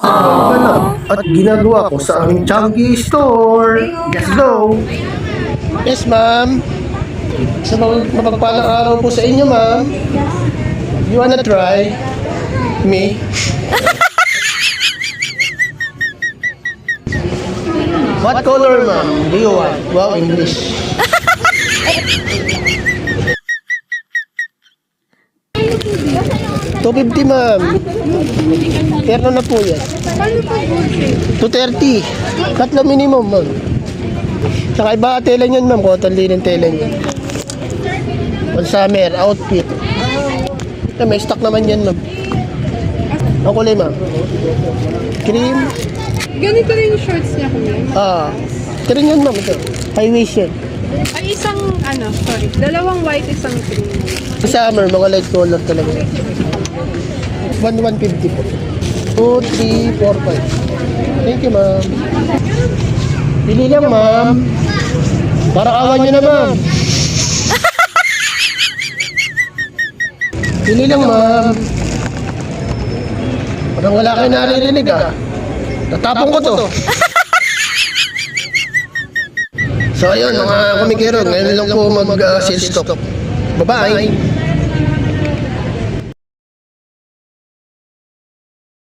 At ginagawa ko sa aming Chunky Store. Let's go! Yes, ma'am. Sa mapagpalang araw po sa inyo, ma'am. You wanna try me? What color, ma'am? Do you want? Wow, English. $250, ma'am. Pero na po yan. $230. Tatlo minimum, ma'am. Saka iba tela niyan, ma'am. Cotton linen tela niyan. On summer, outfit. May stock naman yan, ma'am. Ang kulay, ma'am. Cream. Ganito rin yung shorts niya, kuya. Ito rin yan, ma'am. Ito. High waist yan. Ay, sorry. Dalawang white, isang cream. Summer, mga light color talaga. 150 po. 2, 3, 4, 5. Thank you, ma'am. Pili lang, ma'am. Parang awan nyo na, ma'am. Pili lang, ma'am. Parang wala kayo naririnig, Tatapong ko to. So, ayun, mga kumikiro. Ngayon lang po mag-sales stock. Bye-bye.